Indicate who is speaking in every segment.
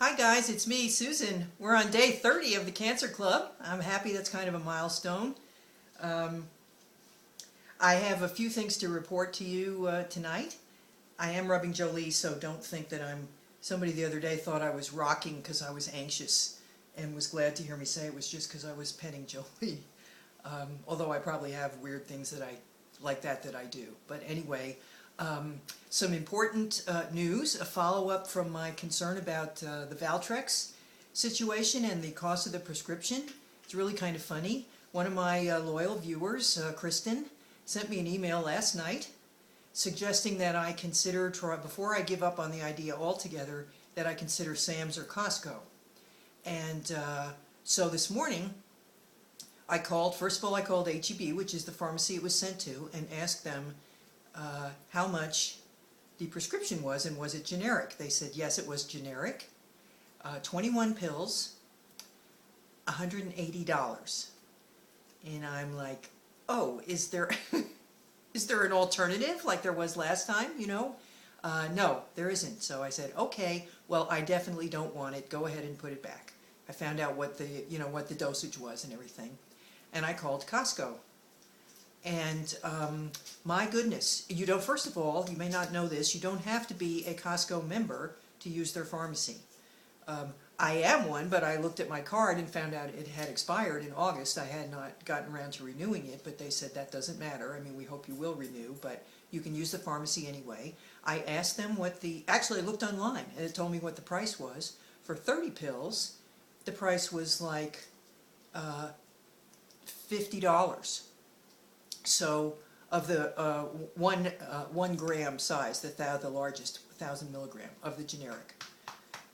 Speaker 1: Hi guys, it's me, Susan. We're on day 30 of the Cancer Club. I'm happy that's kind of a milestone. Um, I have a few things to report to you tonight. I am rubbing Jolie, so don't think that I'm... Somebody the other day thought I was rocking because I was anxious and was glad to hear me say it was just because I was petting Jolie. Although I probably have weird things that I like that I do. But anyway, some important news, a follow-up from my concern about the Valtrex situation and the cost of the prescription. It's really kind of funny. One of my loyal viewers, Kristen, sent me an email last night suggesting that I consider, before I give up on the idea altogether, that I consider Sam's or Costco. And so this morning, first of all I called HEB, which is the pharmacy it was sent to, and asked them how much the prescription was and was it generic. They said yes, it was generic. 21 pills, $180. And I'm like, oh, is there is there an alternative like there was last time, you know? No, there isn't. So I said, okay, well, I definitely don't want it. Go ahead and put it back. I found out what the dosage was and everything. And I called Costco. And my goodness, first of all, you may not know this, you don't have to be a Costco member to use their pharmacy. I am one, but I looked at my card and found out it had expired in August. I had not gotten around to renewing it, but they said that doesn't matter. I mean, we hope you will renew, but you can use the pharmacy anyway. I asked them actually I looked online and it told me what the price was. For 30 pills, the price was like $50. So of the 1 gram size, the largest, 1,000 milligram of the generic.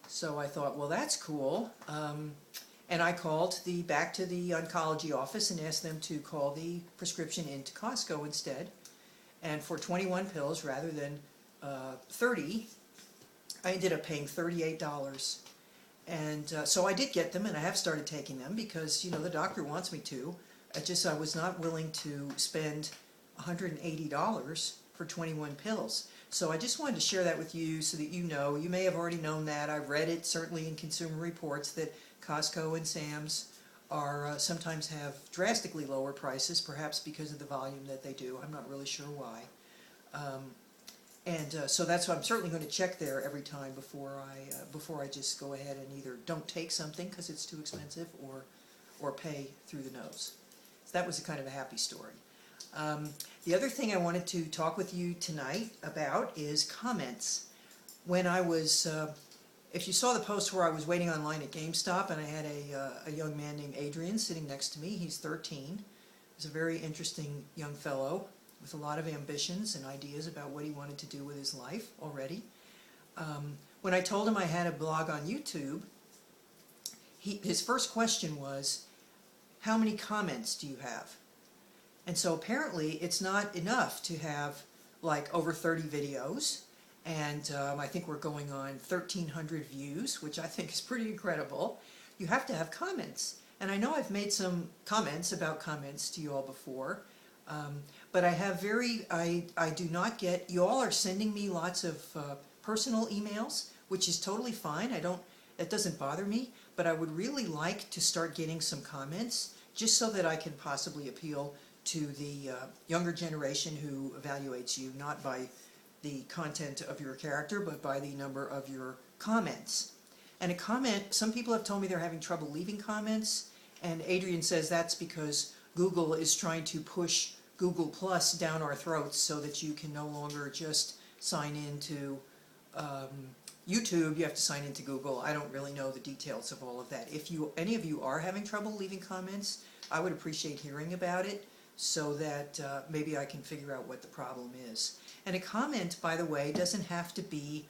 Speaker 1: So I thought, well, that's cool. And I called back to the oncology office and asked them to call the prescription into Costco instead. And for 21 pills rather than 30, I ended up paying $38. And so I did get them, and I have started taking them because, the doctor wants me to. I was not willing to spend $180 for 21 pills. So I just wanted to share that with you so that you know. You may have already known that. I've read it certainly in Consumer Reports that Costco and Sam's sometimes have drastically lower prices, perhaps because of the volume that they do. I'm not really sure why. So that's why I'm certainly going to check there every time before I just go ahead and either don't take something because it's too expensive or pay through the nose. So that was kind of a happy story. The other thing I wanted to talk with you tonight about is comments. When I was, if you saw the post where I was waiting online at GameStop and I had a young man named Adrian sitting next to me, he's 13. He's a very interesting young fellow with a lot of ambitions and ideas about what he wanted to do with his life already. When I told him I had a blog on YouTube, his first question was, how many comments do you have? And so apparently it's not enough to have like over 30 videos, and I think we're going on 1,300 views, which I think is pretty incredible. You have to have comments. And I know I've made some comments about comments to you all before, but I do not get, you all are sending me lots of personal emails, which is totally fine. That doesn't bother me, but I would really like to start getting some comments just so that I can possibly appeal to the younger generation who evaluates you not by the content of your character, but by the number of your comments. And a comment, some people have told me they're having trouble leaving comments, and Adrian says that's because Google is trying to push Google Plus down our throats so that you can no longer just sign into YouTube, you have to sign into Google. I don't really know the details of all of that. If any of you are having trouble leaving comments, I would appreciate hearing about it, so that maybe I can figure out what the problem is. And a comment, by the way, doesn't have to be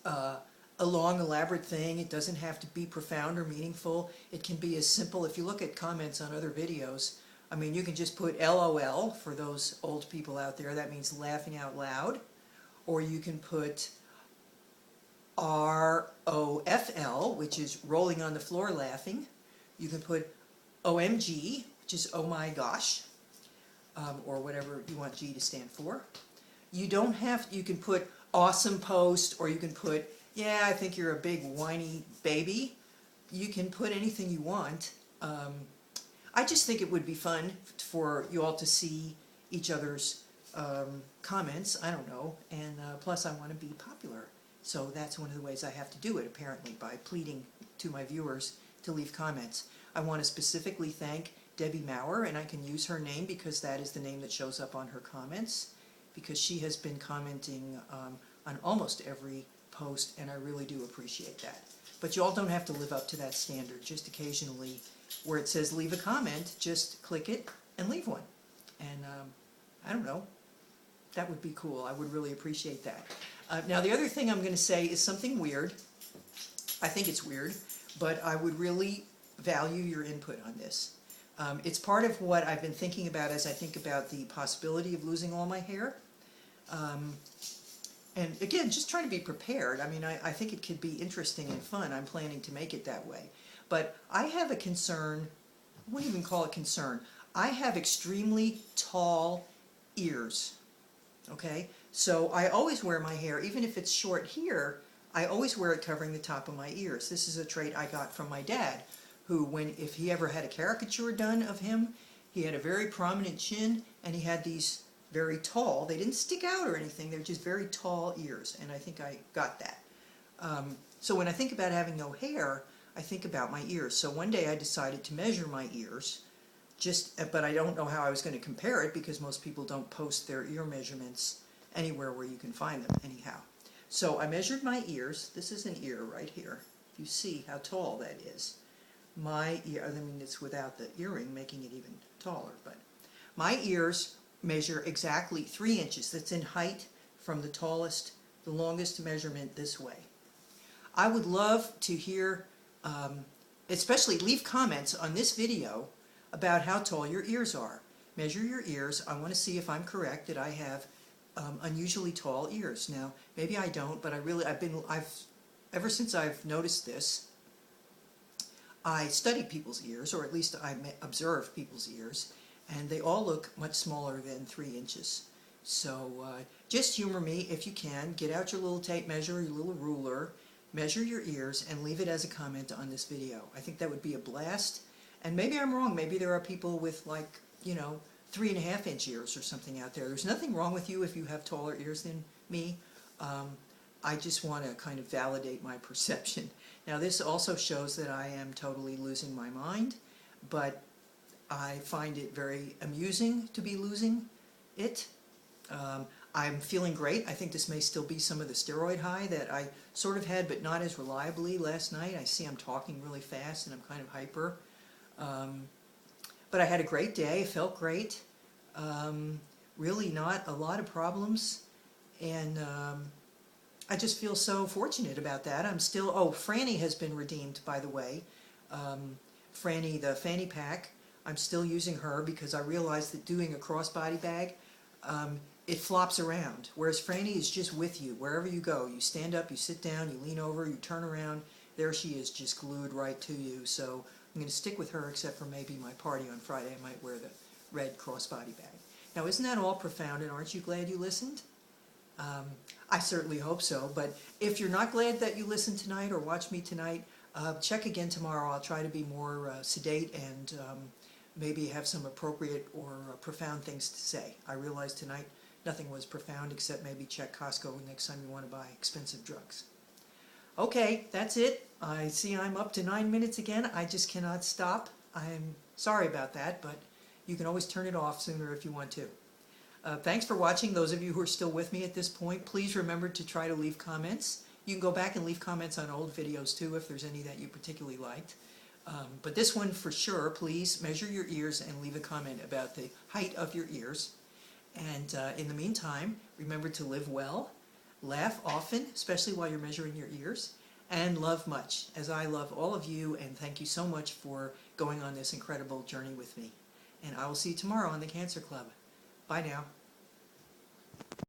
Speaker 1: a long, elaborate thing. It doesn't have to be profound or meaningful. It can be as simple. If you look at comments on other videos, I mean, you can just put LOL for those old people out there. That means laughing out loud. Or you can put ROFL, which is rolling on the floor laughing. You can put OMG, which is oh my gosh, or whatever you want G to stand for. You can put awesome post, or you can put Yeah, I think you're a big whiny baby. You can put anything you want. I just think it would be fun for you all to see each other's comments. I don't know. And plus I want to be popular. So that's one of the ways I have to do it, apparently, by pleading to my viewers to leave comments. I want to specifically thank Debbie Maurer, and I can use her name because that is the name that shows up on her comments, because she has been commenting on almost every post, and I really do appreciate that. But you all don't have to live up to that standard. Just occasionally, where it says leave a comment, just click it and leave one. And I don't know, that would be cool. I would really appreciate that. Now the other thing I'm going to say is something weird. I think it's weird, but I would really value your input on this. It's part of what I've been thinking about as I think about the possibility of losing all my hair. And again, just trying to be prepared. I mean, I think it could be interesting and fun. I'm planning to make it that way. But I have a concern, I wouldn't even call it concern. I have extremely tall ears, okay? So I always wear my hair, even if it's short here, I always wear it covering the top of my ears. This is a trait I got from my dad, who, if he ever had a caricature done of him, he had a very prominent chin, and he had these very tall, they didn't stick out or anything, they're just very tall ears, and I think I got that. So when I think about having no hair, I think about my ears. So one day I decided to measure my ears, but I don't know how I was going to compare it because most people don't post their ear measurements anywhere where you can find them anyhow. So I measured my ears. This is an ear right here. You see how tall that is. My ear, I mean, it's without the earring making it even taller, but my ears measure exactly 3 inches. That's in height from the tallest, the longest measurement this way. I would love to hear, especially leave comments on this video about how tall your ears are. Measure your ears. I want to see if I'm correct that I have unusually tall ears. Now, maybe I don't, but ever since I've noticed this, I study people's ears, or at least I observe people's ears, and they all look much smaller than 3 inches. So just humor me if you can. Get out your little tape measure, your little ruler, measure your ears, and leave it as a comment on this video. I think that would be a blast. And maybe I'm wrong. Maybe there are people with, like, you know, 3.5 inch ears or something out there. There's nothing wrong with you if you have taller ears than me. I just want to kind of validate my perception. Now this also shows that I am totally losing my mind, but I find it very amusing to be losing it. I'm feeling great. I think this may still be some of the steroid high that I sort of had, but not as reliably last night. I see I'm talking really fast and I'm kind of hyper. But I had a great day. I felt great. Really not a lot of problems. And I just feel so fortunate about that. I'm still, oh, Franny has been redeemed, by the way. Franny, the fanny pack, I'm still using her because I realized that doing a crossbody bag, it flops around, whereas Franny is just with you wherever you go. You stand up, you sit down, you lean over, you turn around, there she is, just glued right to you. So I'm going to stick with her, except for maybe my party on Friday. I might wear the red crossbody bag. Now, isn't that all profound, and aren't you glad you listened? I certainly hope so, but if you're not glad that you listened tonight or watched me tonight, check again tomorrow. I'll try to be more sedate and maybe have some appropriate or profound things to say. I realized tonight nothing was profound except maybe check Costco next time you want to buy expensive drugs. Okay, that's it. I see I'm up to 9 minutes again. I just cannot stop. I'm sorry about that, but you can always turn it off sooner if you want to. Thanks for watching. Those of you who are still with me at this point, please remember to try to leave comments. You can go back and leave comments on old videos too if there's any that you particularly liked. But this one for sure, please measure your ears and leave a comment about the height of your ears. And in the meantime, remember to live well, laugh often, especially while you're measuring your ears, and love much, as I love all of you, and thank you so much for going on this incredible journey with me. And I will see you tomorrow on the Cancer Club. Bye now.